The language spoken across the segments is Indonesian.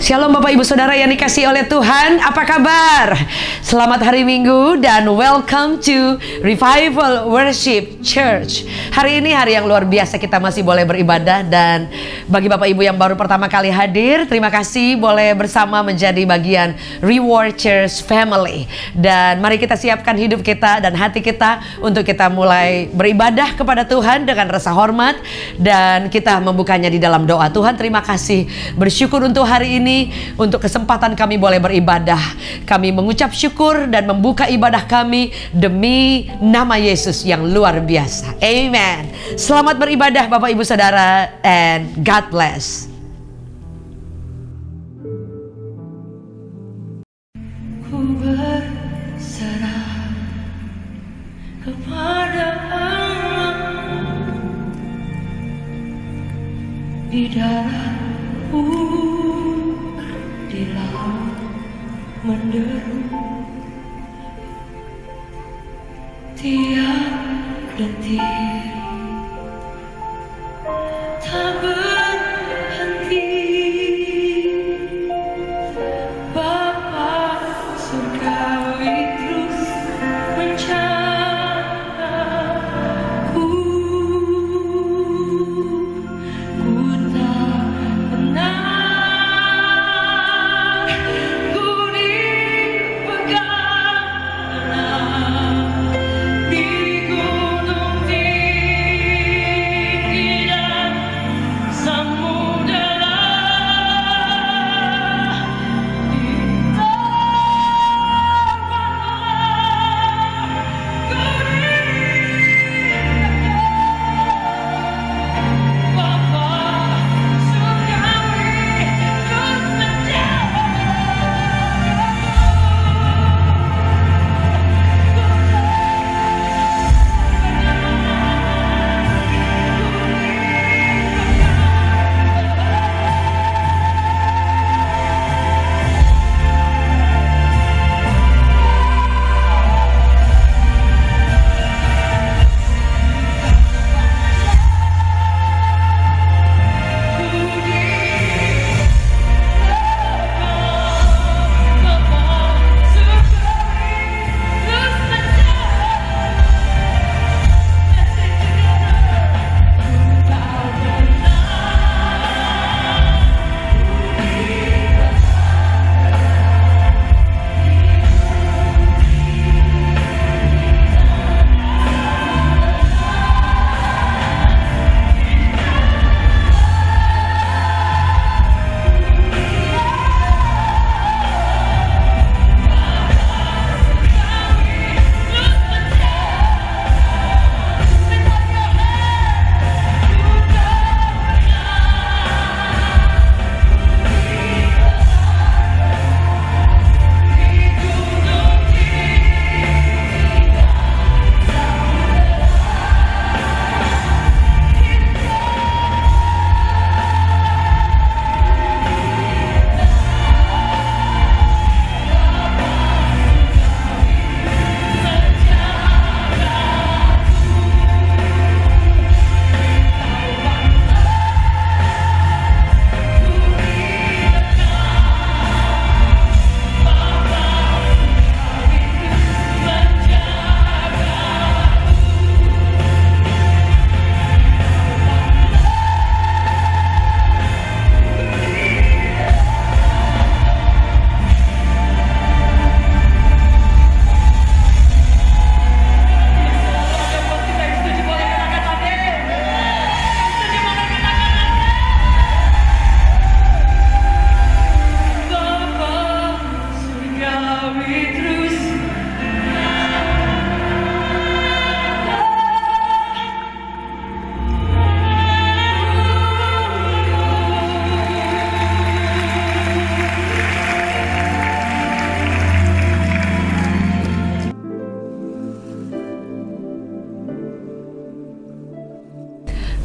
Shalom Bapak Ibu Saudara yang dikasihi oleh Tuhan, apa kabar? Selamat hari Minggu dan welcome to Revival Worship Church. Hari ini hari yang luar biasa, kita masih boleh beribadah. Dan bagi Bapak Ibu yang baru pertama kali hadir, terima kasih boleh bersama menjadi bagian Reward Church Family. Dan mari kita siapkan hidup kita dan hati kita untuk kita mulai beribadah kepada Tuhan dengan rasa hormat. Dan kita membukanya di dalam doa. Tuhan, terima kasih, bersyukur untuk hari ini, untuk kesempatan kami boleh beribadah. Kami mengucap syukur dan membuka ibadah kami demi nama Yesus yang luar biasa. Amen. Selamat beribadah Bapak Ibu Saudara, and God bless. Ku berserah kepada Allah di dalamku, di laut menderu, tiap detik tak berhenti. Bapa surgawi terus menjagaku. Ku tak pernah, ku dipegang di gunung tinggi dan samudera, di Bapa surgawi terus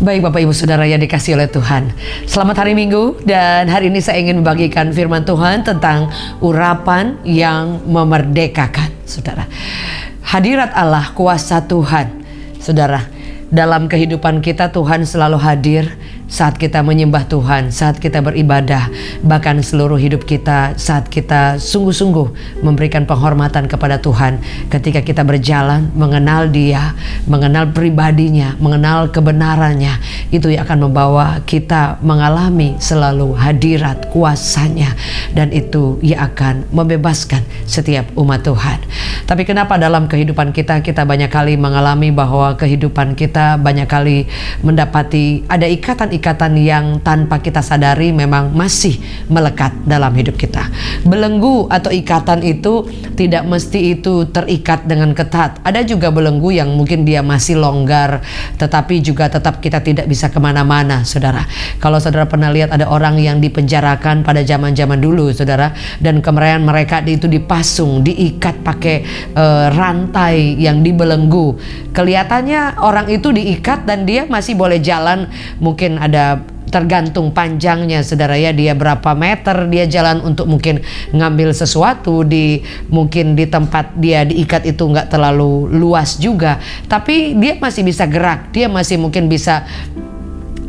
Baik Bapak Ibu Saudara yang dikasihi oleh Tuhan, selamat hari Minggu. Dan hari ini saya ingin membagikan firman Tuhan tentang urapan yang memerdekakan. Saudara, hadirat Allah, kuasa Tuhan. Saudara, dalam kehidupan kita Tuhan selalu hadir saat kita menyembah Tuhan, saat kita beribadah, bahkan seluruh hidup kita saat kita sungguh-sungguh memberikan penghormatan kepada Tuhan. Ketika kita berjalan mengenal Dia, mengenal pribadinya, mengenal kebenarannya, itu yang akan membawa kita mengalami selalu hadirat kuasanya, dan itu yang akan membebaskan setiap umat Tuhan. Tapi kenapa dalam kehidupan kita banyak kali mengalami bahwa kehidupan kita banyak kali mendapati ada ikatan-ikatan yang tanpa kita sadari memang masih melekat dalam hidup kita. Belenggu atau ikatan itu tidak mesti itu terikat dengan ketat. Ada juga belenggu yang mungkin dia masih longgar, tetapi juga tetap kita tidak bisa kemana-mana, saudara. Kalau saudara pernah lihat ada orang yang dipenjarakan pada zaman-zaman dulu, saudara, dan kemudian mereka itu dipasung, diikat pakai rantai yang dibelenggu. Kelihatannya orang itu diikat dan dia masih boleh jalan, mungkin ada tergantung panjangnya, saudara ya, dia berapa meter dia jalan untuk mungkin ngambil sesuatu mungkin di tempat dia diikat itu nggak terlalu luas juga, tapi dia masih bisa gerak, dia masih mungkin bisa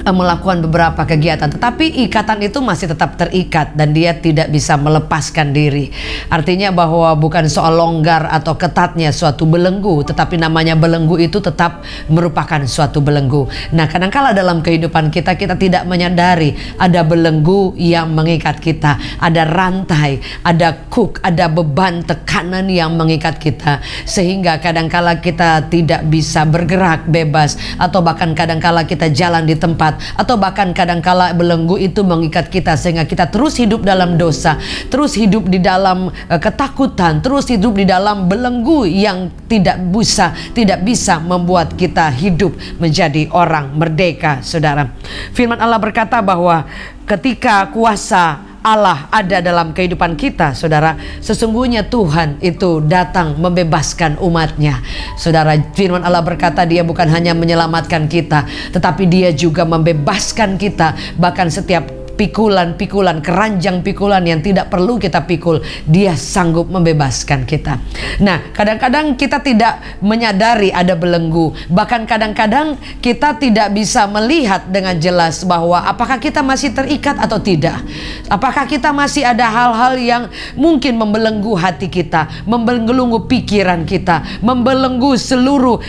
melakukan beberapa kegiatan, tetapi ikatan itu masih tetap terikat dan dia tidak bisa melepaskan diri. Artinya bahwa bukan soal longgar atau ketatnya suatu belenggu, tetapi namanya belenggu itu tetap merupakan suatu belenggu. Nah, kadangkala dalam kehidupan kita tidak menyadari ada belenggu yang mengikat kita, ada rantai, ada hook, ada beban tekanan yang mengikat kita, sehingga kadangkala kita tidak bisa bergerak bebas, atau bahkan kadangkala kita jalan di tempat, atau bahkan kadangkala belenggu itu mengikat kita sehingga kita terus hidup dalam dosa, terus hidup di dalam ketakutan, terus hidup di dalam belenggu yang tidak bisa membuat kita hidup menjadi orang merdeka, saudara. Firman Allah berkata bahwa ketika kuasa Allah ada dalam kehidupan kita, saudara, sesungguhnya Tuhan itu datang membebaskan umatnya. Saudara, firman Allah berkata Dia bukan hanya menyelamatkan kita, tetapi Dia juga membebaskan kita. Bahkan setiap pikulan-pikulan, keranjang pikulan yang tidak perlu kita pikul, Dia sanggup membebaskan kita. Nah, kadang-kadang kita tidak menyadari ada belenggu. Bahkan kadang-kadang kita tidak bisa melihat dengan jelas bahwa apakah kita masih terikat atau tidak. Apakah kita masih ada hal-hal yang mungkin membelenggu hati kita, membelenggu pikiran kita, membelenggu seluruh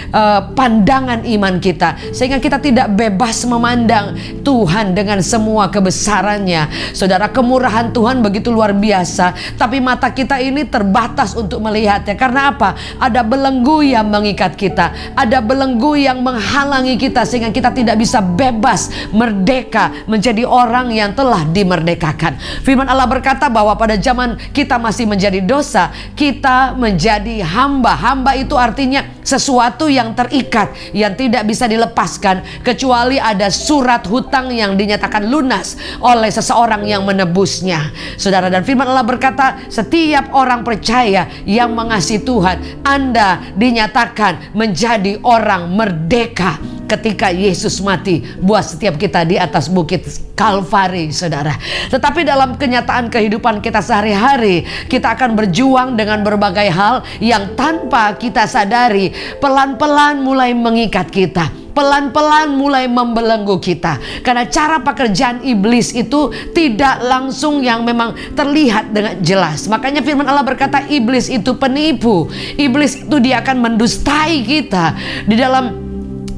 pandangan iman kita, sehingga kita tidak bebas memandang Tuhan dengan semua kebesarannya. Saudara, kemurahan Tuhan begitu luar biasa, tapi mata kita ini terbatas untuk melihatnya. Karena apa? Ada belenggu yang mengikat kita, ada belenggu yang menghalangi kita, sehingga kita tidak bisa bebas, merdeka, menjadi orang yang telah dimerdekakan. Firman Allah berkata bahwa pada zaman kita masih menjadi dosa, kita menjadi hamba. Hamba itu artinya sesuatu yang terikat, yang tidak bisa dilepaskan kecuali ada surat hutang yang dinyatakan lunas oleh seseorang yang menebusnya, saudara. Dan firman Allah berkata, setiap orang percaya yang mengasihi Tuhan, Anda dinyatakan menjadi orang merdeka ketika Yesus mati buat setiap kita di atas bukit Kalvari, saudara. Tetapi dalam kenyataan kehidupan kita sehari-hari, kita akan berjuang dengan berbagai hal yang tanpa kita sadari pelan-pelan mulai mengikat kita, pelan-pelan mulai membelenggu kita. Karena cara pekerjaan iblis itu tidak langsung yang memang terlihat dengan jelas. Makanya firman Allah berkata iblis itu penipu. Iblis itu dia akan mendustai kita. Di dalam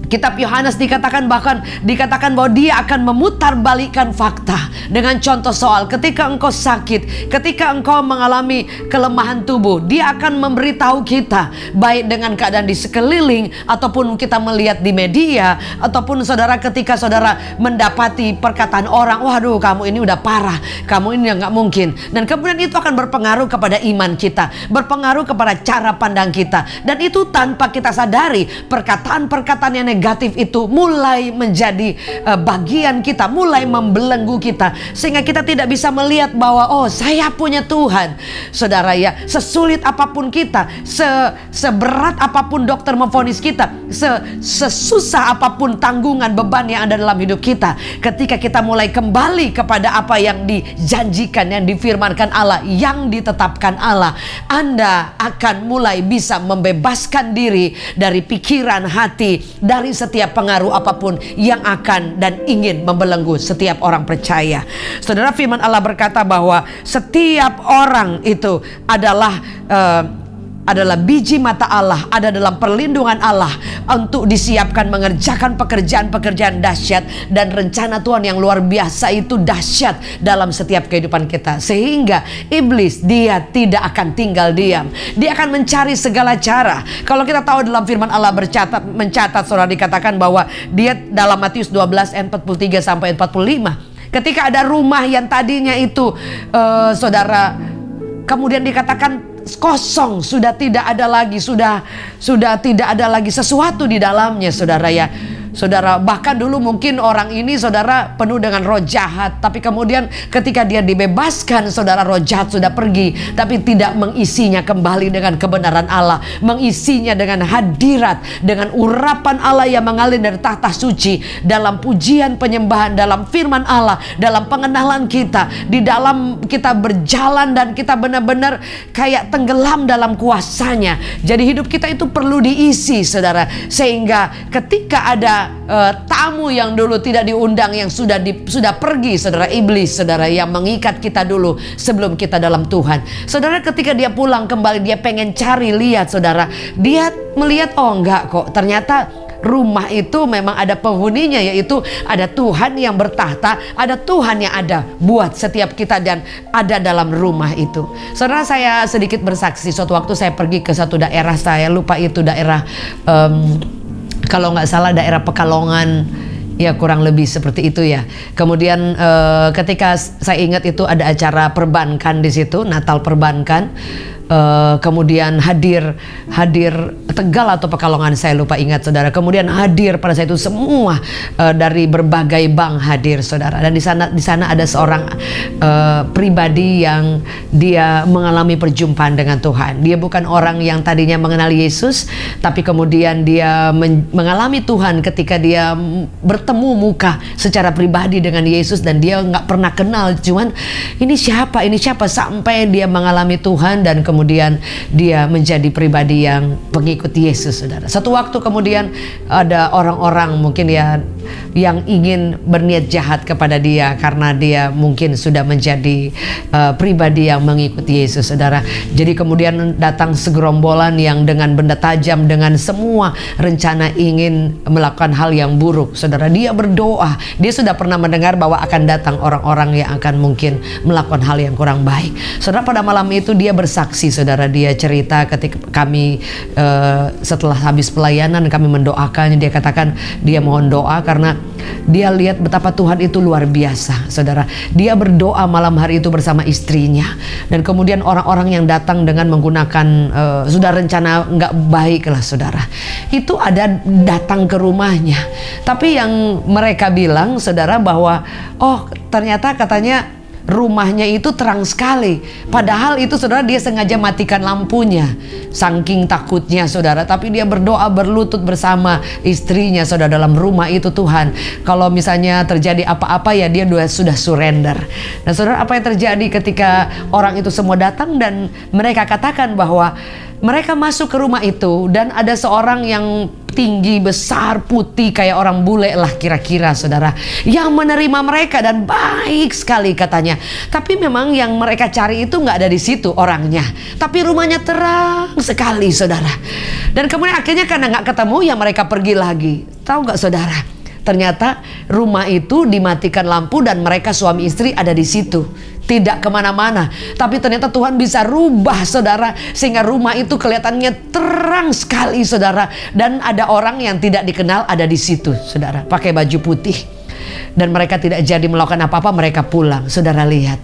Kitab Yohanes dikatakan bahwa dia akan memutarbalikkan fakta dengan contoh soal ketika engkau sakit, ketika engkau mengalami kelemahan tubuh, dia akan memberitahu kita baik dengan keadaan di sekeliling ataupun kita melihat di media, ataupun saudara ketika saudara mendapati perkataan orang, waduh kamu ini udah parah, kamu ini nggak mungkin, dan kemudian itu akan berpengaruh kepada iman kita, berpengaruh kepada cara pandang kita, dan itu tanpa kita sadari perkataan-perkataan yang negatif itu mulai menjadi bagian kita, mulai membelenggu kita, sehingga kita tidak bisa melihat bahwa oh saya punya Tuhan. Saudara ya, sesulit apapun kita, seberat apapun dokter memvonis kita, sesusah apapun tanggungan beban yang ada dalam hidup kita, ketika kita mulai kembali kepada apa yang dijanjikan, yang difirmankan Allah, yang ditetapkan Allah, Anda akan mulai bisa membebaskan diri dari pikiran hati, dari mencari setiap pengaruh apapun yang akan dan ingin membelenggu setiap orang percaya. Saudara, firman Allah berkata bahwa setiap orang itu adalah biji mata Allah, ada dalam perlindungan Allah untuk disiapkan mengerjakan pekerjaan-pekerjaan dahsyat, dan rencana Tuhan yang luar biasa itu dahsyat dalam setiap kehidupan kita. Sehingga iblis dia tidak akan tinggal diam. Dia akan mencari segala cara. Kalau kita tahu dalam firman Allah mencatat saudara, dikatakan bahwa dia dalam Matius 12 ayat 43 sampai 45. Ketika ada rumah yang tadinya itu saudara, kemudian dikatakan kosong, sudah tidak ada lagi, sudah tidak ada lagi sesuatu di dalamnya, saudara ya. Saudara, bahkan dulu mungkin orang ini saudara penuh dengan roh jahat, tapi kemudian ketika dia dibebaskan, saudara, roh jahat sudah pergi, tapi tidak mengisinya kembali dengan kebenaran Allah, mengisinya dengan hadirat, dengan urapan Allah yang mengalir dari tahta suci, dalam pujian penyembahan, dalam firman Allah, dalam pengenalan kita, di dalam kita berjalan dan kita benar-benar kayak tenggelam dalam kuasanya. Jadi hidup kita itu perlu diisi, saudara, sehingga ketika ada tamu yang dulu tidak diundang, yang sudah pergi, saudara, iblis, saudara, yang mengikat kita dulu sebelum kita dalam Tuhan. Saudara, ketika dia pulang kembali, dia pengen cari, lihat, saudara, dia melihat, oh enggak kok, ternyata rumah itu memang ada penghuninya, yaitu ada Tuhan yang bertahta, ada Tuhan yang ada buat setiap kita dan ada dalam rumah itu. Saudara, saya sedikit bersaksi, suatu waktu saya pergi ke satu daerah, saya lupa itu daerah kalau nggak salah daerah Pekalongan, ya kurang lebih seperti itu ya. Kemudian ketika saya ingat itu ada acara perbankan di situ, Natal perbankan. Kemudian hadir Tegal atau Pekalongan, saya lupa ingat, saudara. Kemudian hadir pada saat itu semua dari berbagai bank hadir, saudara. Dan di sana ada seorang pribadi yang dia mengalami perjumpaan dengan Tuhan. Dia bukan orang yang tadinya mengenal Yesus, tapi kemudian dia mengalami Tuhan ketika dia bertemu muka secara pribadi dengan Yesus, dan dia nggak pernah kenal, cuman ini siapa sampai dia mengalami Tuhan, dan kemudian dia menjadi pribadi yang pengikut Yesus, saudara. Satu waktu kemudian ada orang-orang mungkin ya yang ingin berniat jahat kepada dia karena dia mungkin sudah menjadi pribadi yang mengikuti Yesus, saudara. Jadi kemudian datang segerombolan yang dengan benda tajam, dengan semua rencana ingin melakukan hal yang buruk, saudara. Dia berdoa, dia sudah pernah mendengar bahwa akan datang orang-orang yang akan mungkin melakukan hal yang kurang baik, saudara. Pada malam itu dia bersaksi, saudara. Dia cerita ketika kami setelah habis pelayanan kami mendoakannya, dia katakan dia mohon doa karena dia lihat betapa Tuhan itu luar biasa, saudara. Dia berdoa malam hari itu bersama istrinya, dan kemudian orang-orang yang datang dengan menggunakan sudah rencana nggak baik lah, saudara, itu ada datang ke rumahnya. Tapi yang mereka bilang, saudara, bahwa oh ternyata katanya rumahnya itu terang sekali. Padahal itu, saudara, dia sengaja matikan lampunya saking takutnya, saudara. Tapi dia berdoa berlutut bersama istrinya, saudara, dalam rumah itu. Tuhan, kalau misalnya terjadi apa-apa ya dia sudah surrender. Nah, saudara, apa yang terjadi ketika orang itu semua datang dan mereka katakan bahwa mereka masuk ke rumah itu dan ada seorang yang tinggi, besar, putih, kayak orang bule lah kira-kira, saudara, yang menerima mereka dan baik sekali katanya. Tapi memang yang mereka cari itu nggak ada di situ orangnya, tapi rumahnya terang sekali, saudara. Dan kemudian akhirnya karena nggak ketemu ya mereka pergi lagi. Tahu nggak, saudara? Ternyata rumah itu dimatikan lampu dan mereka suami istri ada di situ, tidak kemana-mana. Tapi ternyata Tuhan bisa rubah, saudara, sehingga rumah itu kelihatannya terang sekali, saudara. Dan ada orang yang tidak dikenal ada di situ, saudara, pakai baju putih. Dan mereka tidak jadi melakukan apa-apa, mereka pulang. Saudara lihat,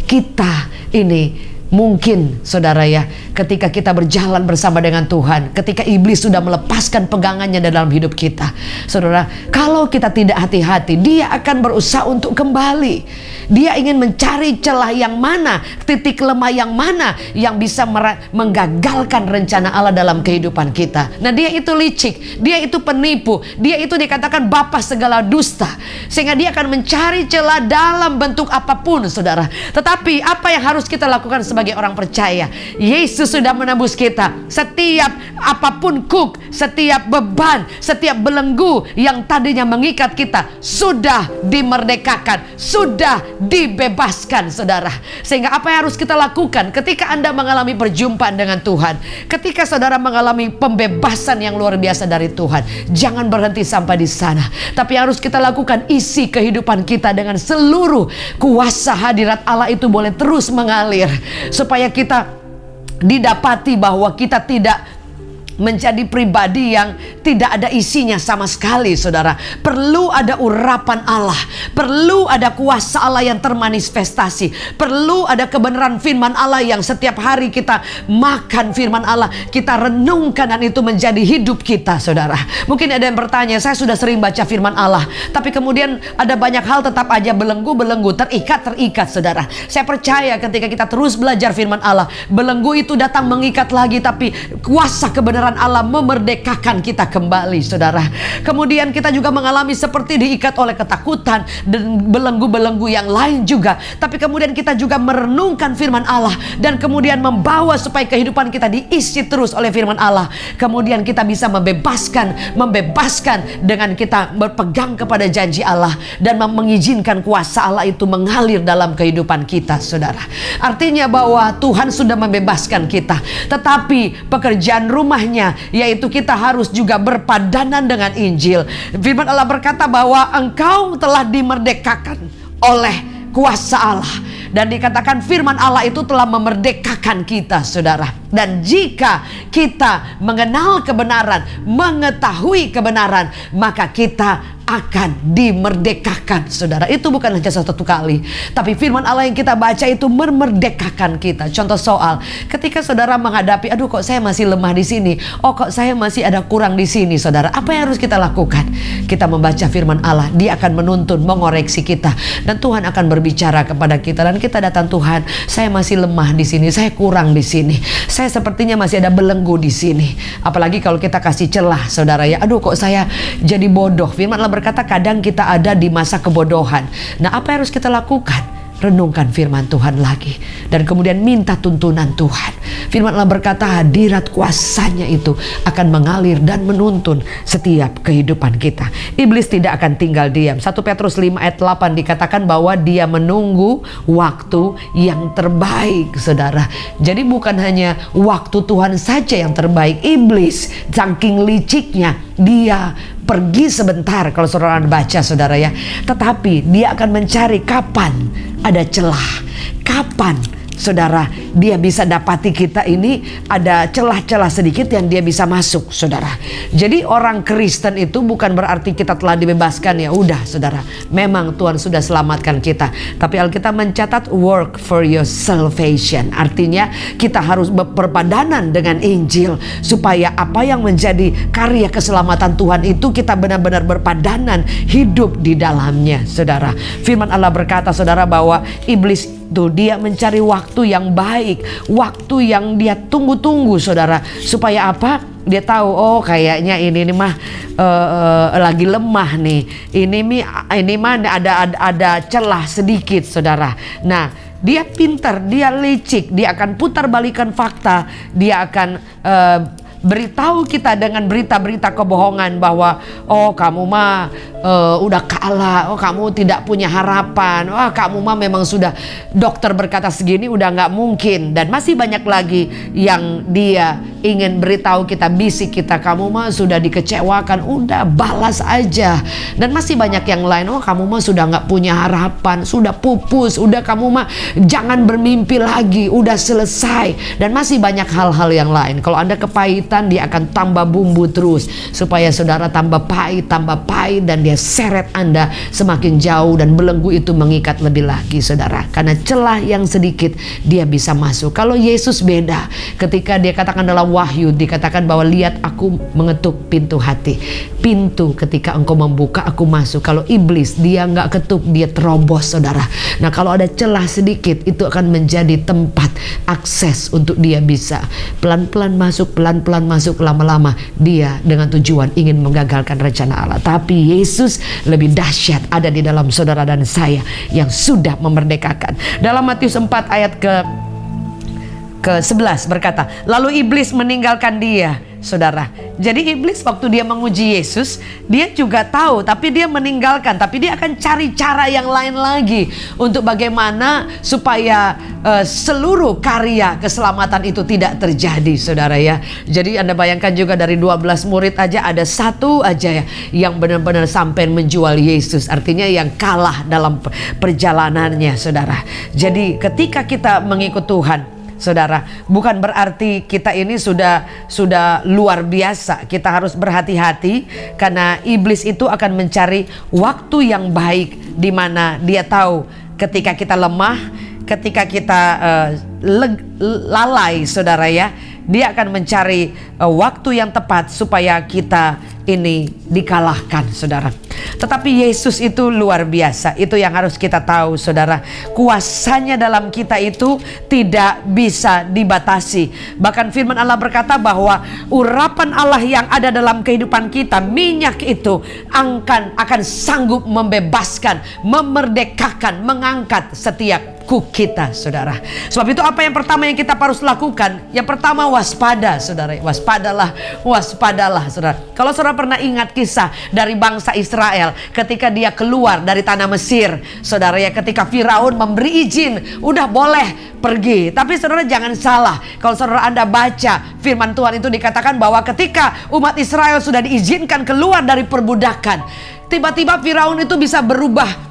kita ini mungkin, saudara ya, ketika kita berjalan bersama dengan Tuhan, ketika iblis sudah melepaskan pegangannya dalam hidup kita, saudara, kalau kita tidak hati-hati, dia akan berusaha untuk kembali. Dia ingin mencari celah yang mana, titik lemah yang mana yang bisa menggagalkan rencana Allah dalam kehidupan kita. Nah, dia itu licik, dia itu penipu, dia itu dikatakan bapa segala dusta, sehingga dia akan mencari celah dalam bentuk apapun, saudara. Tetapi apa yang harus kita lakukan sebagai sebagai orang percaya, Yesus sudah menebus kita. Setiap apapun setiap beban, setiap belenggu yang tadinya mengikat kita sudah dimerdekakan, sudah dibebaskan, saudara. Sehingga apa yang harus kita lakukan ketika Anda mengalami perjumpaan dengan Tuhan, ketika saudara mengalami pembebasan yang luar biasa dari Tuhan, jangan berhenti sampai di sana. Tapi yang harus kita lakukan, isi kehidupan kita dengan seluruh kuasa hadirat Allah itu boleh terus mengalir, supaya kita didapati bahwa kita tidak menjadi pribadi yang tidak ada isinya sama sekali, saudara. Perlu ada urapan Allah, perlu ada kuasa Allah yang termanifestasi, perlu ada kebenaran firman Allah yang setiap hari kita makan firman Allah, kita renungkan, dan itu menjadi hidup kita, saudara. Mungkin ada yang bertanya, saya sudah sering baca firman Allah, tapi kemudian ada banyak hal tetap aja belenggu, terikat, saudara. Saya percaya ketika kita terus belajar firman Allah, belenggu itu datang mengikat lagi, tapi kuasa kebenaran Allah memerdekakan kita kembali, saudara. Kemudian kita juga mengalami seperti diikat oleh ketakutan dan belenggu-belenggu yang lain juga. Tapi kemudian kita juga merenungkan firman Allah, dan kemudian membawa supaya kehidupan kita diisi terus oleh firman Allah. Kemudian kita bisa membebaskan dengan kita berpegang kepada janji Allah dan mengizinkan kuasa Allah itu mengalir dalam kehidupan kita, saudara. Artinya bahwa Tuhan sudah membebaskan kita, tetapi pekerjaan rumahnya yaitu kita harus juga berpadanan dengan Injil. Firman Allah berkata bahwa engkau telah dimerdekakan oleh kuasa Allah, dan dikatakan firman Allah itu telah memerdekakan kita, saudara. Dan jika kita mengenal kebenaran, mengetahui kebenaran, maka kita akan dimerdekakan, saudara. Itu bukan hanya satu kali, tapi firman Allah yang kita baca itu memerdekakan kita. Contoh soal, ketika saudara menghadapi, aduh kok saya masih lemah di sini, oh kok saya masih ada kurang di sini, saudara. Apa yang harus kita lakukan? Kita membaca firman Allah, dia akan menuntun, mengoreksi kita, dan Tuhan akan berbicara kepada kita, dan kita datang, Tuhan, saya masih lemah di sini, saya kurang di sini, saya sepertinya masih ada belenggu di sini. Apalagi kalau kita kasih celah, saudara, ya, aduh kok saya jadi bodoh. Firman Allah berkata kadang kita ada di masa kebodohan. Nah, apa yang harus kita lakukan? Renungkan firman Tuhan lagi, dan kemudian minta tuntunan Tuhan. Firman Allah berkata hadirat kuasanya itu akan mengalir dan menuntun setiap kehidupan kita. Iblis tidak akan tinggal diam. 1 Petrus 5 ayat 8 dikatakan bahwa dia menunggu waktu yang terbaik, saudara. Jadi bukan hanya waktu Tuhan saja yang terbaik. Iblis saking liciknya, dia pergi sebentar, kalau saudara baca, saudara, ya, tetapi dia akan mencari kapan ada celah, kapan, saudara, dia bisa dapati kita ini ada celah-celah sedikit yang dia bisa masuk, saudara. Jadi orang Kristen itu bukan berarti kita telah dibebaskan, ya udah, saudara. Memang Tuhan sudah selamatkan kita, tapi Alkitab mencatat work for your salvation. Artinya kita harus berpadanan dengan Injil, supaya apa yang menjadi karya keselamatan Tuhan itu kita benar-benar berpadanan hidup di dalamnya, saudara. Firman Allah berkata, saudara, bahwa iblis itu dia mencari waktu yang baik, waktu yang dia tunggu-tunggu, saudara. Supaya apa? Dia tahu, oh kayaknya ini mah lagi lemah nih. Ini mah ada celah sedikit, saudara. Nah, dia pintar, dia licik, dia akan putar balikan fakta, dia akan beritahu kita dengan berita-berita kebohongan bahwa oh kamu mah udah kalah, oh kamu tidak punya harapan, oh kamu mah memang sudah, dokter berkata segini udah nggak mungkin, dan masih banyak lagi yang dia ingin beritahu kita, bisik kita, kamu mah sudah dikecewakan, udah balas aja, dan masih banyak yang lain, oh kamu mah sudah nggak punya harapan, sudah pupus, udah kamu mah jangan bermimpi lagi, udah selesai, dan masih banyak hal-hal yang lain. Kalau Anda kepahitan, dia akan tambah bumbu terus supaya saudara tambah pahit, dan dia seret Anda semakin jauh, dan belenggu itu mengikat lebih lagi, saudara. Karena celah yang sedikit dia bisa masuk. Kalau Yesus beda, ketika dia katakan dalam Wahyu, dikatakan bahwa lihat aku mengetuk pintu hati, pintu ketika engkau membuka aku masuk. Kalau iblis dia nggak ketuk, dia terobos, saudara. Nah, kalau ada celah sedikit, itu akan menjadi tempat akses untuk dia bisa pelan-pelan masuk, lama-lama dia dengan tujuan ingin menggagalkan rencana Allah. Tapi Yesus lebih dahsyat ada di dalam saudara dan saya yang sudah memerdekakan. Dalam Matius 4 ayat ke ke-11 berkata, lalu iblis meninggalkan dia, saudara. Jadi iblis waktu dia menguji Yesus, dia juga tahu, tapi dia meninggalkan. Tapi dia akan cari cara yang lain lagi untuk bagaimana supaya seluruh karya keselamatan itu tidak terjadi, saudara ya. Jadi Anda bayangkan juga dari 12 murid aja ada satu aja ya yang benar-benar sampai menjual Yesus. Artinya yang kalah dalam perjalanannya, saudara. Jadi ketika kita mengikut Tuhan, saudara, bukan berarti kita ini sudah luar biasa. Kita harus berhati-hati karena iblis itu akan mencari waktu yang baik di mana dia tahu ketika kita lemah, ketika kita lalai, saudara ya. Dia akan mencari waktu yang tepat supaya kita ini dikalahkan, saudara. Tetapi Yesus itu luar biasa. Itu yang harus kita tahu, saudara. Kuasanya dalam kita itu tidak bisa dibatasi. Bahkan firman Allah berkata bahwa urapan Allah yang ada dalam kehidupan kita, minyak itu akan sanggup membebaskan, memerdekakan, mengangkat setiap kita, saudara. Sebab itu apa yang pertama yang kita harus lakukan? Yang pertama waspada, saudara. Waspadalah, saudara. Kalau saudara pernah ingat kisah dari bangsa Israel ketika dia keluar dari tanah Mesir, saudara ya, ketika Firaun memberi izin, udah boleh pergi. Tapi saudara jangan salah, kalau saudara Anda baca firman Tuhan itu dikatakan bahwa ketika umat Israel sudah diizinkan keluar dari perbudakan, tiba-tiba Firaun itu bisa berubah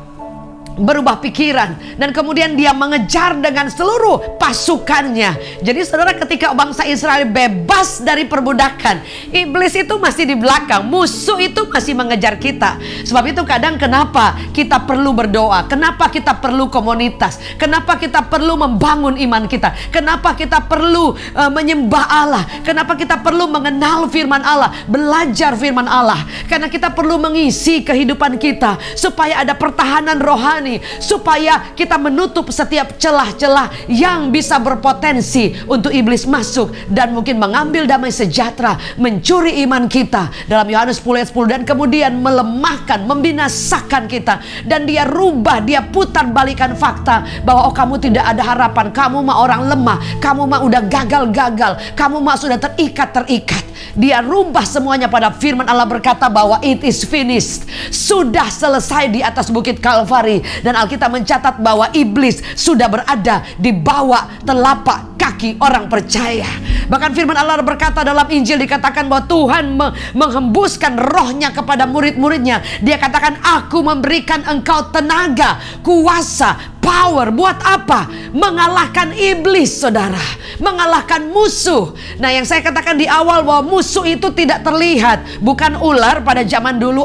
pikiran dan kemudian dia mengejar dengan seluruh pasukannya. Jadi saudara, ketika bangsa Israel bebas dari perbudakan, iblis itu masih di belakang, musuh itu masih mengejar kita. Sebab itu kadang kenapa kita perlu berdoa, kenapa kita perlu komunitas, kenapa kita perlu membangun iman kita, kenapa kita perlu menyembah Allah, kenapa kita perlu mengenal firman Allah, belajar firman Allah. Karena kita perlu mengisi kehidupan kita supaya ada pertahanan rohani, supaya kita menutup setiap celah-celah yang bisa berpotensi untuk iblis masuk dan mungkin mengambil damai sejahtera, mencuri iman kita dalam Yohanes 10 ayat 10, dan kemudian melemahkan, membinasakan kita. Dan dia rubah, dia putar balikan fakta bahwa oh, kamu tidak ada harapan, kamu mah orang lemah, kamu mah udah gagal-gagal, kamu mah sudah terikat-terikat. Dia rubah semuanya pada firman Allah berkata bahwa it is finished, sudah selesai di atas bukit Kalvari. Dan Alkitab mencatat bahwa iblis sudah berada di bawah telapak kaki orang percaya. Bahkan firman Allah berkata dalam Injil, dikatakan bahwa Tuhan menghembuskan rohnya kepada murid-muridnya. Dia katakan, aku memberikan engkau tenaga, kuasa, power. Buat apa? Mengalahkan iblis, saudara. Mengalahkan musuh. Nah, yang saya katakan di awal bahwa musuh itu tidak terlihat. Bukan ular pada zaman dulu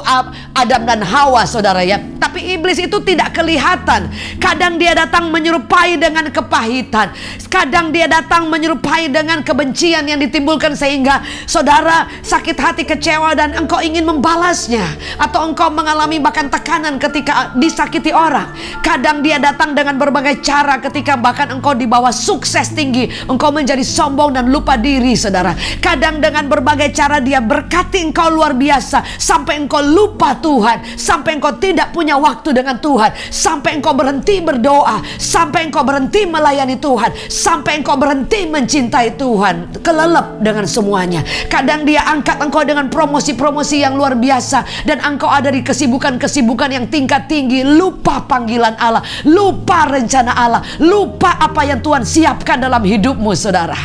Adam dan Hawa, saudara ya. Tapi iblis itu tidak kelihatan. Kadang dia datang menyerupai dengan kepahitan. Kadang dia datang menyerupai dengan kebencian yang ditimbulkan sehingga saudara sakit hati, kecewa, dan engkau ingin membalasnya. Atau engkau mengalami bahkan tekanan ketika disakiti orang. Kadang dia datang dengan berbagai cara ketika bahkan engkau di bawah sukses tinggi, engkau menjadi sombong dan lupa diri, saudara. Kadang dengan berbagai cara dia berkati engkau luar biasa sampai engkau lupa Tuhan, sampai engkau tidak punya waktu dengan Tuhan, sampai engkau berhenti berdoa, sampai engkau berhenti melayani Tuhan, sampai engkau berhenti mencintai Tuhan, kelelep dengan semuanya. Kadang dia angkat engkau dengan promosi-promosi yang luar biasa dan engkau ada di kesibukan-kesibukan yang tingkat tinggi, lupa panggilan Allah, lupa rencana Allah, lupa apa yang Tuhan siapkan dalam hidupmu, saudara.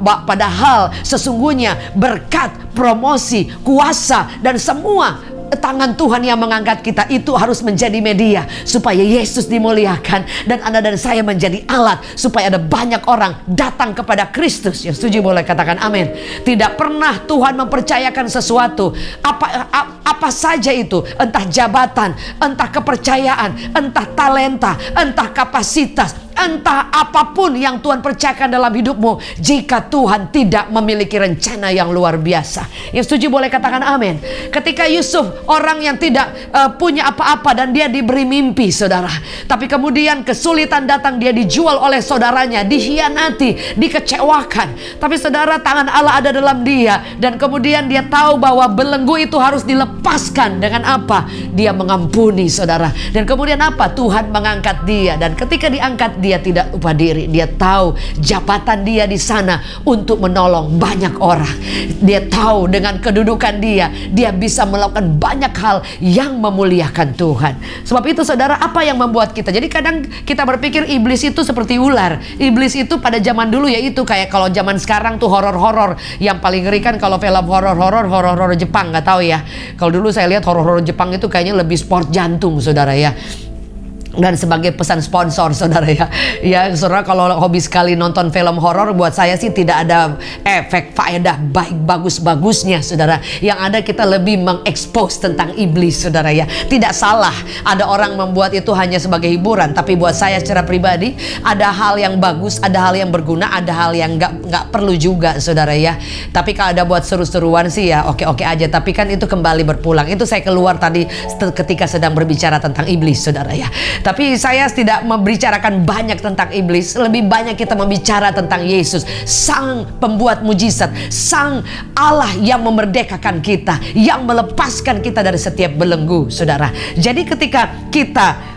Padahal sesungguhnya berkat, promosi, kuasa, dan semua tangan Tuhan yang mengangkat kita itu harus menjadi media supaya Yesus dimuliakan dan Anda dan saya menjadi alat supaya ada banyak orang datang kepada Kristus. Yang setuju boleh katakan amin. Tidak pernah Tuhan mempercayakan sesuatu apa saja itu, entah jabatan, entah kepercayaan, entah talenta, entah kapasitas, entah apapun yang Tuhan percayakan dalam hidupmu, jika Tuhan tidak memiliki rencana yang luar biasa. Yang setuju boleh katakan amin. Ketika Yusuf, orang yang tidak punya apa-apa dan dia diberi mimpi, saudara, tapi kemudian kesulitan datang, dia dijual oleh saudaranya, dikhianati, dikecewakan. Tapi saudara, tangan Allah ada dalam dia, dan kemudian dia tahu bahwa belenggu itu harus dilepaskan. Dengan apa? Dia mengampuni, saudara. Dan kemudian apa? Tuhan mengangkat dia, dan ketika diangkat dia tidak lupa diri. Dia tahu jabatan dia di sana untuk menolong banyak orang. Dia tahu dengan kedudukan dia bisa melakukan banyak hal yang memuliakan Tuhan. Sebab itu saudara, apa yang membuat kita, jadi kadang kita berpikir iblis itu seperti ular. Iblis itu pada zaman dulu yaitu kayak kalau zaman sekarang tuh horor-horor. Yang paling ngeri kan kalau film horor Jepang, nggak tahu ya. Kalau dulu saya lihat horor Jepang itu kayaknya lebih sport jantung saudara ya. Dan sebagai pesan sponsor saudara ya saudara, kalau hobi sekali nonton film horor, buat saya sih tidak ada efek faedah baik bagus-bagusnya saudara. Yang ada kita lebih mengekspos tentang iblis saudara ya. Tidak salah ada orang membuat itu hanya sebagai hiburan, tapi buat saya secara pribadi ada hal yang bagus, ada hal yang berguna, ada hal yang nggak perlu juga saudara ya. Tapi kalau ada buat seru-seruan sih ya oke-oke aja, tapi kan itu kembali berpulang. Itu saya keluar tadi ketika sedang berbicara tentang iblis saudara ya. Tapi saya tidak membicarakan banyak tentang iblis. Lebih banyak kita membicara tentang Yesus, Sang pembuat mujizat, Sang Allah yang memerdekakan kita, yang melepaskan kita dari setiap belenggu saudara. Jadi ketika kita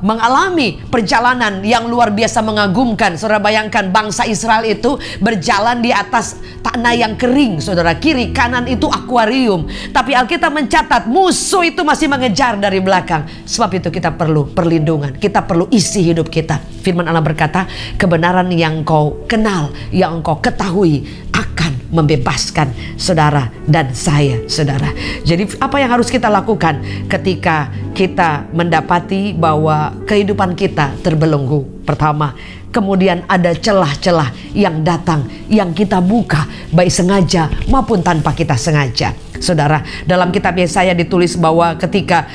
mengalami perjalanan yang luar biasa mengagumkan, saudara bayangkan bangsa Israel itu berjalan di atas tanah yang kering saudara. Kiri kanan itu akuarium, tapi Alkitab mencatat musuh itu masih mengejar dari belakang. Sebab itu kita perlu perlindungan, kita perlu isi hidup kita. Firman Allah berkata, kebenaran yang kau kenal, yang kau ketahui akan membebaskan saudara dan saya saudara. Jadi apa yang harus kita lakukan ketika kita mendapati bahwa kehidupan kita terbelenggu? Pertama, kemudian ada celah-celah yang datang, yang kita buka baik sengaja maupun tanpa kita sengaja. Saudara, dalam kitab Yesaya ditulis bahwa ketika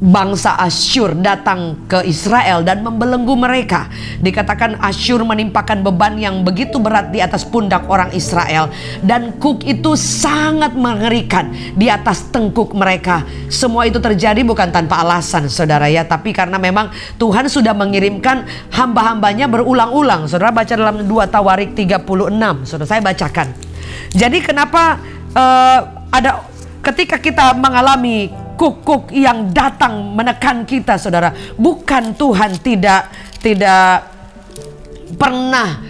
bangsa Asyur datang ke Israel dan membelenggu mereka, dikatakan Asyur menimpakan beban yang begitu berat di atas pundak orang Israel, dan kuk itu sangat mengerikan di atas tengkuk mereka. Semua itu terjadi bukan tanpa alasan saudara ya, tapi karena memang Tuhan sudah mengirimkan hamba-hambanya berulang-ulang. Saudara baca dalam 2 Tawarik 36, saudara saya bacakan. Jadi kenapa ada ketika kita mengalami kuk-kuk yang datang menekan kita saudara, bukan Tuhan tidak pernah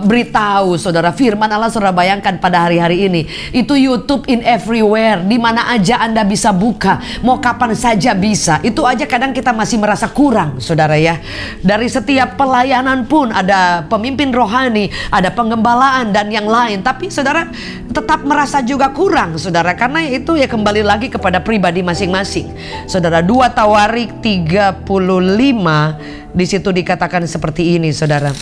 beritahu saudara. Firman Allah saudara bayangkan pada hari-hari ini itu YouTube in everywhere, di mana aja Anda bisa buka, mau kapan saja bisa. Itu aja kadang kita masih merasa kurang saudara ya. Dari setiap pelayanan pun ada pemimpin rohani, ada penggembalaan dan yang lain, tapi saudara tetap merasa juga kurang saudara, karena itu ya kembali lagi kepada pribadi masing-masing saudara. 2 Tawarik 35 di situ dikatakan seperti ini saudara.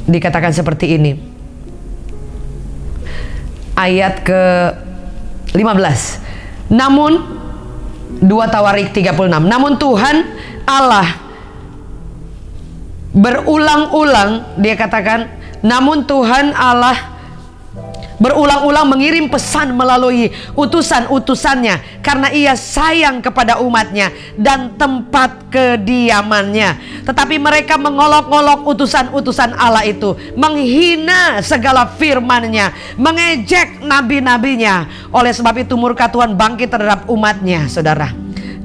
Dikatakan seperti ini, ayat ke 15. Namun 2 Tawarik 36, namun Tuhan Allah berulang-ulang, dia katakan, namun Tuhan Allah berulang-ulang mengirim pesan melalui utusan-utusannya, karena ia sayang kepada umatnya dan tempat kediamannya. Tetapi mereka mengolok-olok utusan-utusan Allah itu, menghina segala firman-Nya, mengejek nabi-nabinya. Oleh sebab itu murka Tuhan bangkit terhadap umatnya saudara.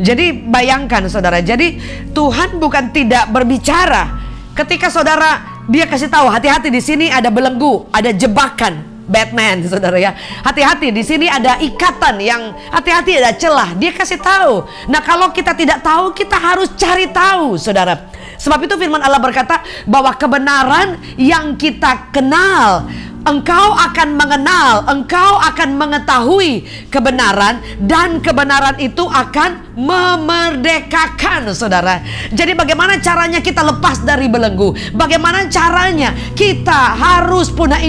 Jadi bayangkan saudara, jadi Tuhan bukan tidak berbicara. Ketika saudara dia kasih tahu, hati-hati di sini ada belenggu, ada jebakan Batman saudara ya. Hati-hati di sini ada ikatan yang, hati-hati ada celah. Dia kasih tahu. Nah, kalau kita tidak tahu, kita harus cari tahu saudara. Sebab itu firman Allah berkata bahwa kebenaran yang kita kenal, engkau akan mengenal, engkau akan mengetahui kebenaran, dan kebenaran itu akan memerdekakan saudara. Jadi bagaimana caranya kita lepas dari belenggu? Bagaimana caranya kita harus punya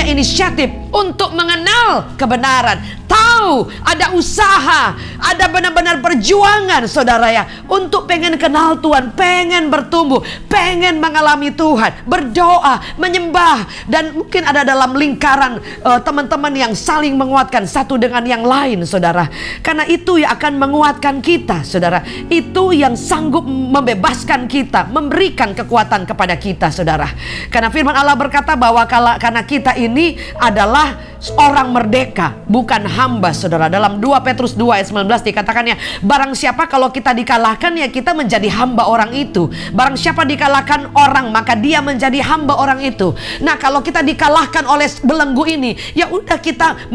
inisiatif untuk mengenal kebenaran. Tahu ada usaha, ada benar-benar perjuangan saudara ya, untuk pengen kenal Tuhan, pengen bertumbuh, pengen mengalami Tuhan, berdoa, menyembah, dan mungkin ada dalam lingkaran teman-teman yang saling menguatkan satu dengan yang lain saudara. Karena itu yang akan menguatkan kita saudara. Itu yang sanggup membebaskan kita, memberikan kekuatan kepada kita saudara. Karena firman Allah berkata bahwa karena kita ini adalah orang merdeka, bukan hamba, saudara. Dalam 2 Petrus 2 ayat 19 dikatakannya, barang siapa kalau kita dikalahkan, ya kita menjadi hamba orang itu. Barang siapa dikalahkan orang, maka dia menjadi hamba orang itu. Nah, kalau kita dikalahkan oleh belenggu ini, ya udah kita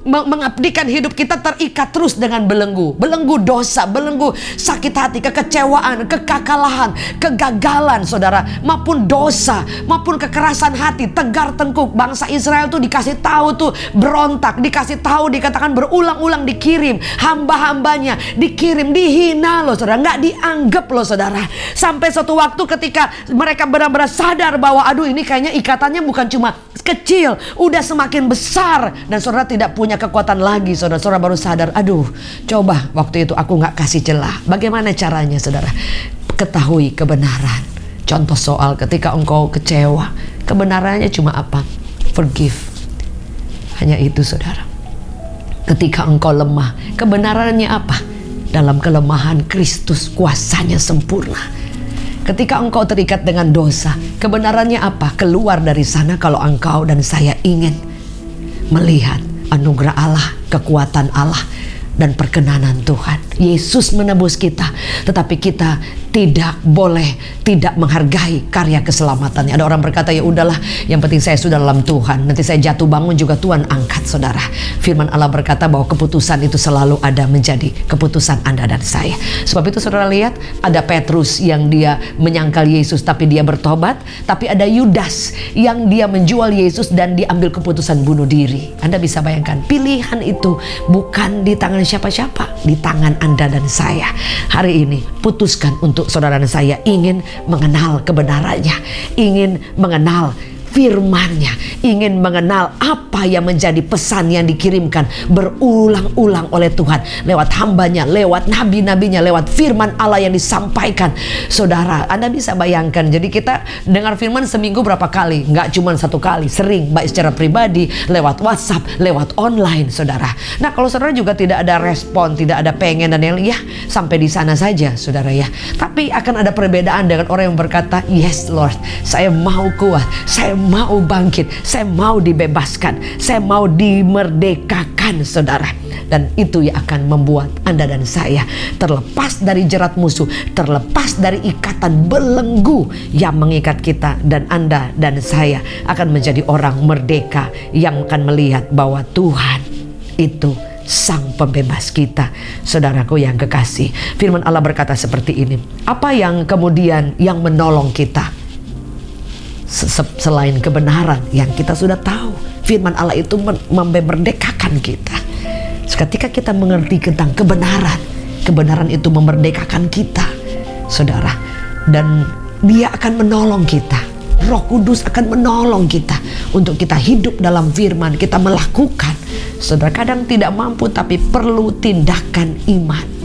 mengabdikan hidup kita terikat terus dengan belenggu. Belenggu dosa, belenggu sakit hati, kekecewaan, kekalahan, kegagalan, saudara, maupun dosa, maupun kekerasan hati, tegar tengkuk. Bangsa Israel tuh dikasih tahu tuh berontak, dikasih tahu, dikatakan berulang-ulang dikirim, hamba-hambanya dikirim, dihina loh saudara, nggak dianggap loh saudara. Sampai suatu waktu ketika mereka benar-benar sadar bahwa aduh ini kayaknya ikatannya bukan cuma kecil, udah semakin besar, dan saudara tidak punya kekuatan lagi. Saudara baru sadar, aduh, coba waktu itu aku nggak kasih celah. Bagaimana caranya saudara? Ketahui kebenaran. Contoh soal ketika engkau kecewa, kebenarannya cuma apa? Forgive. Hanya itu saudara. Ketika engkau lemah, kebenarannya apa? Dalam kelemahan Kristus kuasanya sempurna. Ketika engkau terikat dengan dosa, kebenarannya apa? Keluar dari sana kalau engkau dan saya ingin melihat anugerah Allah, kekuatan Allah, dan perkenanan Tuhan. Yesus menebus kita, tetapi kita tidak boleh tidak menghargai karya keselamatannya. Ada orang berkata, ya udahlah, yang penting saya sudah dalam Tuhan, nanti saya jatuh bangun juga Tuhan angkat. Saudara, firman Allah berkata bahwa keputusan itu selalu ada menjadi keputusan Anda dan saya. Sebab itu saudara lihat, ada Petrus yang dia menyangkal Yesus tapi dia bertobat, tapi ada Yudas yang dia menjual Yesus dan diambil keputusan bunuh diri. Anda bisa bayangkan, pilihan itu bukan di tangan siapa-siapa, di tangan Anda dan saya. Hari ini putuskan untuk saudara dan saya ingin mengenal kebenarannya, ingin mengenal firman-Nya, ingin mengenal apa yang menjadi pesan yang dikirimkan berulang-ulang oleh Tuhan lewat hambanya, lewat nabi-nabinya, lewat firman Allah yang disampaikan. Saudara, Anda bisa bayangkan, jadi kita dengar firman seminggu berapa kali? Nggak cuma satu kali, sering, baik secara pribadi, lewat WhatsApp, lewat online, saudara. Nah, kalau saudara juga tidak ada respon, tidak ada pengen dan yang ya sampai di sana saja, saudara ya. Tapi akan ada perbedaan dengan orang yang berkata, yes Lord, saya mau kuat, saya mau bangkit, saya mau dibebaskan, saya mau dimerdekakan, saudara. Dan itu yang akan membuat Anda dan saya terlepas dari jerat musuh, terlepas dari ikatan belenggu yang mengikat kita, dan Anda dan saya akan menjadi orang merdeka yang akan melihat bahwa Tuhan itu Sang Pembebas kita. Saudaraku yang kekasih, firman Allah berkata seperti ini. Apa yang kemudian yang menolong kita? Selain kebenaran yang kita sudah tahu, firman Allah itu memerdekakan kita. Ketika kita mengerti tentang kebenaran, kebenaran itu memerdekakan kita, saudara. Dan dia akan menolong kita. Roh Kudus akan menolong kita untuk kita hidup dalam firman, kita melakukan. Saudara, kadang tidak mampu tapi perlu tindakan iman.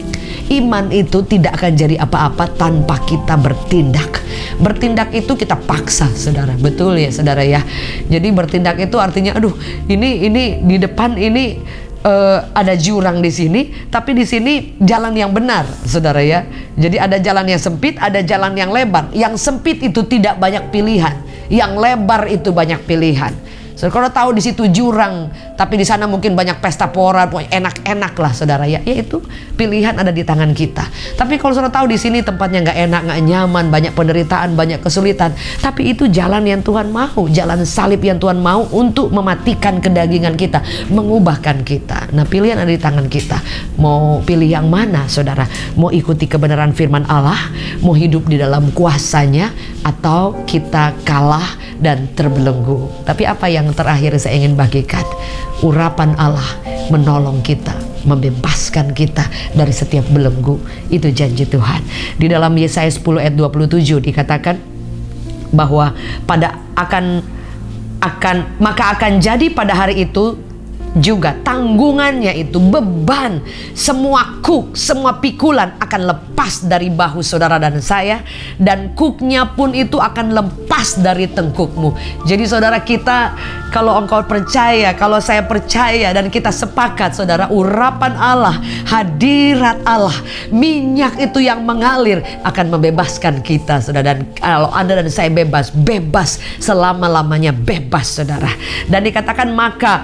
Iman itu tidak akan jadi apa-apa tanpa kita bertindak. Bertindak itu kita paksa, saudara. Betul ya, saudara ya. Jadi bertindak itu artinya, aduh, ini di depan ini ada jurang di sini, tapi di sini jalan yang benar, saudara ya. Jadi ada jalan yang sempit, ada jalan yang lebar. Yang sempit itu tidak banyak pilihan, yang lebar itu banyak pilihan. So, kalau tahu di situ jurang, tapi di sana mungkin banyak pesta pora, enak-enak lah, saudara ya. Yaitu pilihan ada di tangan kita. Tapi kalau saudara tahu di sini tempatnya nggak enak, nggak nyaman, banyak penderitaan, banyak kesulitan, tapi itu jalan yang Tuhan mau, jalan salib yang Tuhan mau untuk mematikan kedagingan kita, mengubahkan kita. Nah, pilihan ada di tangan kita. Mau pilih yang mana, saudara? Mau ikuti kebenaran firman Allah, mau hidup di dalam kuasanya, atau kita kalah dan terbelenggu. Tapi apa yang terakhir saya ingin bagikan, urapan Allah menolong kita, membebaskan kita dari setiap belenggu. Itu janji Tuhan. Di dalam Yesaya 10 ayat 27 dikatakan bahwa maka akan jadi pada hari itu juga tanggungannya itu, beban, semua kuk, semua pikulan akan lepas dari bahu saudara dan saya, dan kuknya pun itu akan lepas dari tengkukmu. Jadi saudara, kita, kalau engkau percaya, kalau saya percaya dan kita sepakat, saudara, urapan Allah, hadirat Allah, minyak itu yang mengalir akan membebaskan kita, saudara. Dan kalau Anda dan saya bebas, bebas selama-lamanya, bebas, saudara. Dan dikatakan maka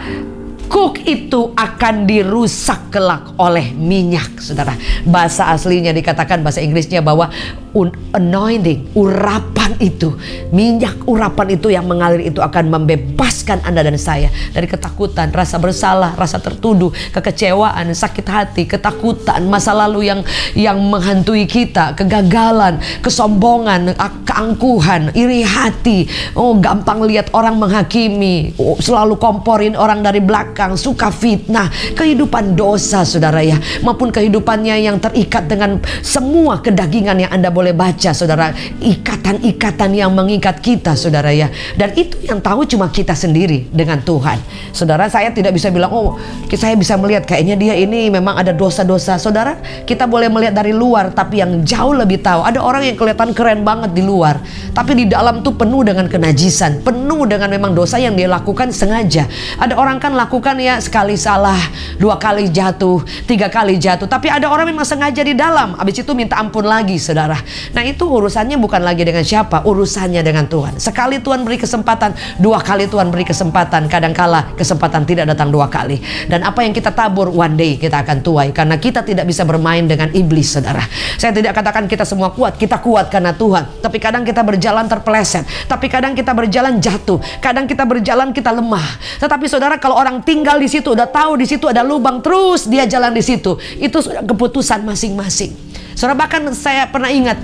Kuk itu akan dirusak kelak oleh minyak, saudara. Bahasa aslinya dikatakan, bahasa Inggrisnya bahwa anointing, urapan itu, minyak urapan itu yang mengalir itu akan membebaskan Anda dan saya dari ketakutan, rasa bersalah, rasa tertuduh, kekecewaan, sakit hati, ketakutan, masa lalu yang menghantui kita, kegagalan, kesombongan, keangkuhan, iri hati, gampang lihat orang menghakimi, selalu komporin orang dari belakang, suka fitnah, kehidupan dosa, saudara ya, maupun kehidupannya yang terikat dengan semua kedagingan yang Anda boleh baca, saudara, ikatan-ikatan yang mengikat kita, saudara ya. Dan itu yang tahu cuma kita sendiri dengan Tuhan. Saudara, saya tidak bisa bilang, oh saya bisa melihat kayaknya dia ini memang ada dosa-dosa. Saudara, kita boleh melihat dari luar, tapi yang jauh lebih tahu. Ada orang yang kelihatan keren banget di luar, tapi di dalam tuh penuh dengan kenajisan, penuh dengan memang dosa yang dia lakukan sengaja. Ada orang kan lakukan ya sekali salah, 2 kali jatuh, 3 kali jatuh, tapi ada orang memang sengaja di dalam, habis itu minta ampun lagi, saudara. Nah itu urusannya bukan lagi dengan siapa, urusannya dengan Tuhan. Sekali Tuhan beri kesempatan, 2 kali Tuhan beri kesempatan. Kadangkala kesempatan tidak datang 2 kali. Dan apa yang kita tabur, one day kita akan tuai. Karena kita tidak bisa bermain dengan iblis, saudara. Saya tidak katakan kita semua kuat, kita kuat karena Tuhan. Tapi kadang kita berjalan terpeleset, tapi kadang kita berjalan jatuh, kadang kita berjalan kita lemah. Tetapi saudara, kalau orang tinggal di situ, udah tahu di situ ada lubang, terus dia jalan di situ, itu keputusan masing-masing. Saudara, bahkan saya pernah ingat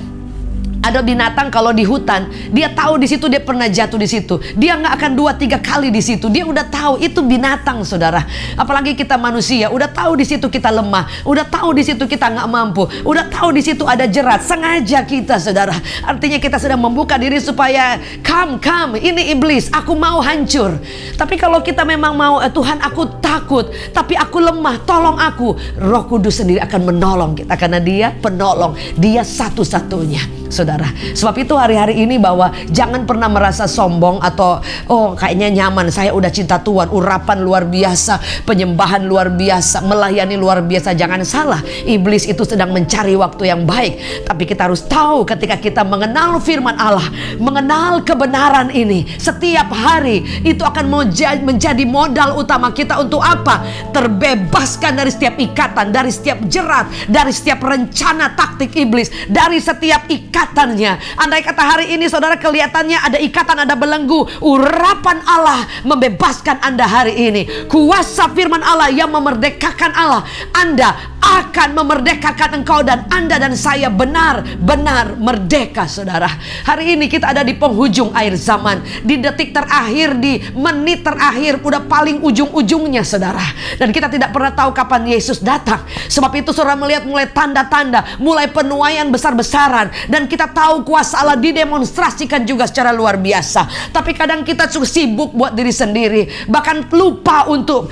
ada binatang kalau di hutan, dia tahu di situ dia pernah jatuh di situ, dia nggak akan 2-3 kali di situ. Dia udah tahu itu binatang, saudara. Apalagi kita manusia, udah tahu di situ kita lemah, udah tahu di situ kita nggak mampu, udah tahu di situ ada jerat. Sengaja kita, saudara. Artinya kita sedang membuka diri supaya come, ini iblis, aku mau hancur. Tapi kalau kita memang mau, Tuhan aku takut, tapi aku lemah, tolong aku. Roh Kudus sendiri akan menolong kita karena Dia penolong, Dia satu-satunya. Saudara, sebab itu hari-hari ini bahwa jangan pernah merasa sombong atau oh kayaknya nyaman, saya udah cinta Tuhan, urapan luar biasa, penyembahan luar biasa, melayani luar biasa. Jangan salah, iblis itu sedang mencari waktu yang baik. Tapi kita harus tahu ketika kita mengenal firman Allah, mengenal kebenaran ini, setiap hari itu akan menjadi modal utama kita untuk apa? Terbebaskan dari setiap ikatan, dari setiap jerat, dari setiap rencana taktik iblis, dari setiap ikatannya. Andai kata hari ini saudara kelihatannya ada ikatan, ada belenggu, urapan Allah membebaskan Anda hari ini. Kuasa firman Allah yang memerdekakan Allah, Anda akan memerdekakan engkau dan Anda dan saya benar-benar merdeka, saudara. Hari ini kita ada di penghujung akhir zaman, di detik terakhir, di menit terakhir, udah paling ujung-ujungnya, saudara. Dan kita tidak pernah tahu kapan Yesus datang. Sebab itu saudara melihat mulai tanda-tanda, mulai penuaian besar-besaran, dan kita tahu kuasa Allah didemonstrasikan juga secara luar biasa. Tapi kadang kita sibuk buat diri sendiri, bahkan lupa untuk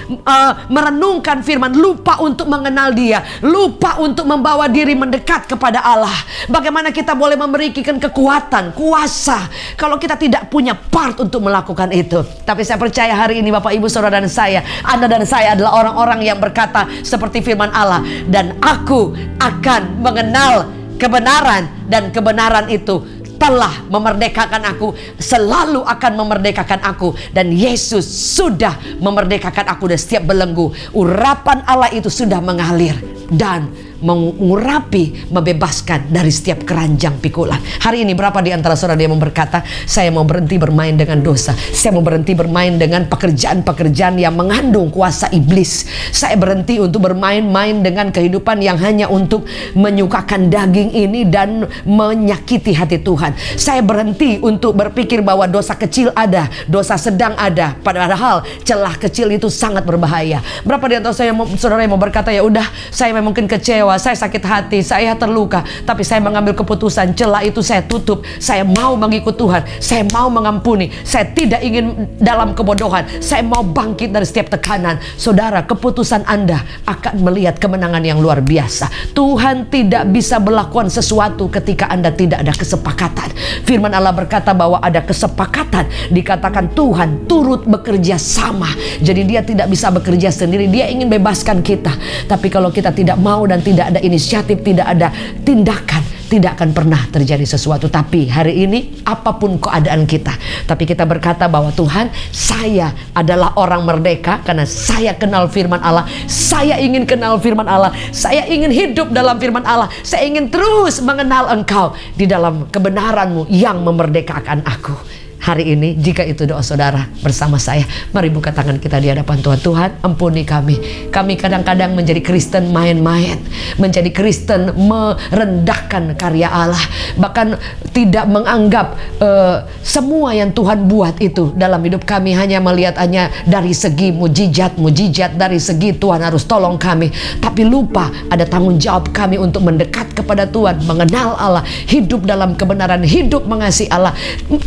merenungkan firman, lupa untuk mengenal Dia, lupa untuk membawa diri mendekat kepada Allah. Bagaimana kita boleh memberikan kekuatan, kuasa kalau kita tidak punya part untuk melakukan itu? Tapi saya percaya hari ini Bapak Ibu Saudara dan saya, Anda dan saya adalah orang-orang yang berkata seperti firman Allah, dan aku akan mengenal kebenaran, dan kebenaran itu telah memerdekakan aku, selalu akan memerdekakan aku. Dan Yesus sudah memerdekakan aku dari setiap belenggu. Urapan Allah itu sudah mengalir dan mengurapi, membebaskan dari setiap keranjang pikulan. Hari ini berapa di antara saudara yang berkata, saya mau berhenti bermain dengan dosa, saya mau berhenti bermain dengan pekerjaan-pekerjaan yang mengandung kuasa iblis, saya berhenti untuk bermain-main dengan kehidupan yang hanya untuk menyukakan daging ini dan menyakiti hati Tuhan. Saya berhenti untuk berpikir bahwa dosa kecil ada, dosa sedang ada, padahal celah kecil itu sangat berbahaya. Berapa di antara saudara yang mau berkata, ya udah, saya mungkin kecewa, saya sakit hati, saya terluka, tapi saya mengambil keputusan, celah itu saya tutup, saya mau mengikut Tuhan, saya mau mengampuni, saya tidak ingin dalam kebodohan, saya mau bangkit dari setiap tekanan. Saudara, keputusan Anda akan melihat kemenangan yang luar biasa. Tuhan tidak bisa melakukan sesuatu ketika Anda tidak ada kesepakatan. Firman Allah berkata bahwa ada kesepakatan, dikatakan Tuhan turut bekerja sama. Jadi Dia tidak bisa bekerja sendiri, Dia ingin bebaskan kita. Tapi kalau kita tidak mau dan tidak ada inisiatif, tidak ada tindakan, tidak akan pernah terjadi sesuatu. Tapi hari ini apapun keadaan kita, tapi kita berkata bahwa Tuhan, saya adalah orang merdeka karena saya kenal firman Allah. Saya ingin kenal firman Allah. Saya ingin hidup dalam firman Allah. Saya ingin terus mengenal Engkau di dalam kebenaran-Mu yang memerdekakan aku. Hari ini, jika itu doa saudara bersama saya, mari buka tangan kita di hadapan Tuhan. Tuhan, ampuni kami. Kami kadang-kadang menjadi Kristen main-main, menjadi Kristen merendahkan karya Allah, bahkan tidak menganggap semua yang Tuhan buat itu dalam hidup kami, hanya melihat hanya dari segi mujizat, dari segi Tuhan harus tolong kami, tapi lupa ada tanggung jawab kami untuk mendekat kepada Tuhan, mengenal Allah, hidup dalam kebenaran, hidup mengasihi Allah,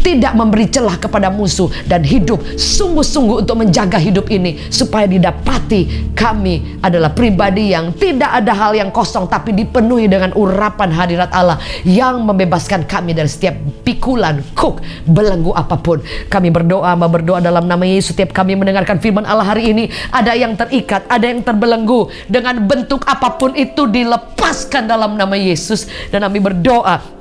tidak memberi celah kepada musuh, dan hidup sungguh-sungguh untuk menjaga hidup ini supaya didapati kami adalah pribadi yang tidak ada hal yang kosong, tapi dipenuhi dengan urapan hadirat Allah yang membebaskan kami dari setiap pikulan, kuk, belenggu apapun. Kami berdoa dalam nama Yesus. Setiap kami mendengarkan firman Allah hari ini, ada yang terikat, ada yang terbelenggu, dengan bentuk apapun itu dilepaskan dalam nama Yesus. Dan kami berdoa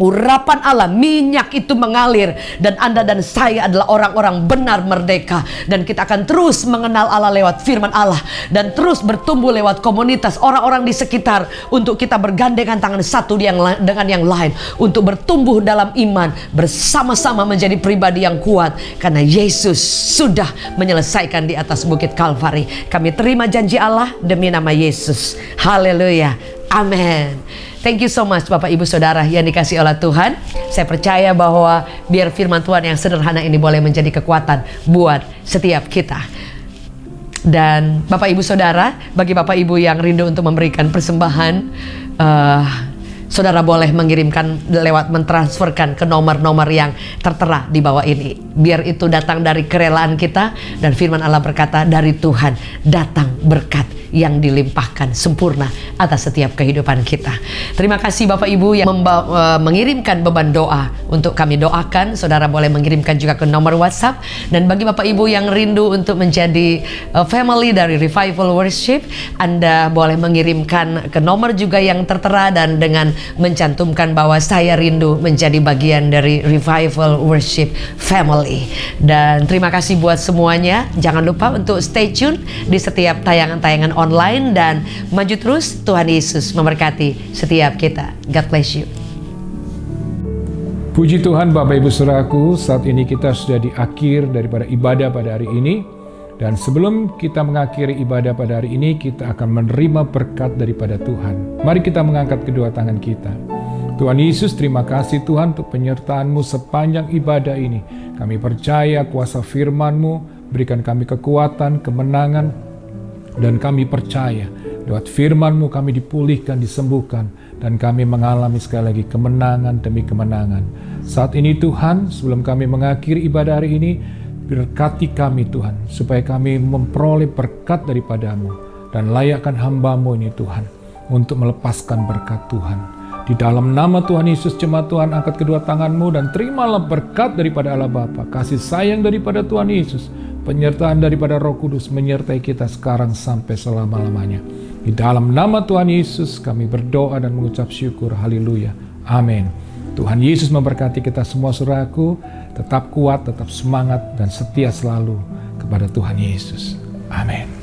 urapan Allah, minyak itu mengalir, dan Anda dan saya adalah orang-orang benar merdeka, dan kita akan terus mengenal Allah lewat firman Allah, dan terus bertumbuh lewat komunitas orang-orang di sekitar, untuk kita bergandengan tangan satu dengan yang lain, untuk bertumbuh dalam iman, bersama-sama menjadi pribadi yang kuat, karena Yesus sudah menyelesaikan di atas bukit Kalvari. Kami terima janji Allah demi nama Yesus. Haleluya, amin. Thank you so much Bapak Ibu Saudara yang dikasihi oleh Tuhan. Saya percaya bahwa biar firman Tuhan yang sederhana ini boleh menjadi kekuatan buat setiap kita. Dan Bapak Ibu Saudara, bagi Bapak Ibu yang rindu untuk memberikan persembahan, saudara boleh mengirimkan lewat mentransferkan ke nomor-nomor yang tertera di bawah ini. Biar itu datang dari kerelaan kita, dan firman Allah berkata, dari Tuhan datang berkat yang dilimpahkan sempurna atas setiap kehidupan kita. Terima kasih Bapak Ibu yang mengirimkan beban doa untuk kami doakan. Saudara boleh mengirimkan juga ke nomor WhatsApp. Dan bagi Bapak Ibu yang rindu untuk menjadi family dari Revival Worship, Anda boleh mengirimkan ke nomor juga yang tertera, dan dengan mencantumkan bahwa saya rindu menjadi bagian dari Revival Worship Family. Dan terima kasih buat semuanya. Jangan lupa untuk stay tune di setiap tayangan-tayangan online, dan maju terus. Tuhan Yesus memberkati setiap kita. God bless you. Puji Tuhan Bapak Ibu Saudaraku, saat ini kita sudah di akhir daripada ibadah pada hari ini. Dan sebelum kita mengakhiri ibadah pada hari ini, kita akan menerima berkat daripada Tuhan. Mari kita mengangkat kedua tangan kita. Tuhan Yesus, terima kasih Tuhan untuk penyertaan-Mu sepanjang ibadah ini. Kami percaya kuasa firman-Mu, berikan kami kekuatan, kemenangan, dan kami percaya lewat firman-Mu kami dipulihkan, disembuhkan, dan kami mengalami sekali lagi kemenangan demi kemenangan. Saat ini Tuhan, sebelum kami mengakhiri ibadah hari ini, berkati kami Tuhan, supaya kami memperoleh berkat daripada-Mu, dan layakkan hamba-Mu ini Tuhan, untuk melepaskan berkat Tuhan. Di dalam nama Tuhan Yesus, jemaat Tuhan angkat kedua tangan-Mu dan terimalah berkat daripada Allah Bapa, kasih sayang daripada Tuhan Yesus, penyertaan daripada Roh Kudus menyertai kita sekarang sampai selama-lamanya. Di dalam nama Tuhan Yesus kami berdoa dan mengucap syukur. Haleluya. Amin. Tuhan Yesus memberkati kita semua saudaraku. Tetap kuat, tetap semangat, dan setia selalu kepada Tuhan Yesus. Amin.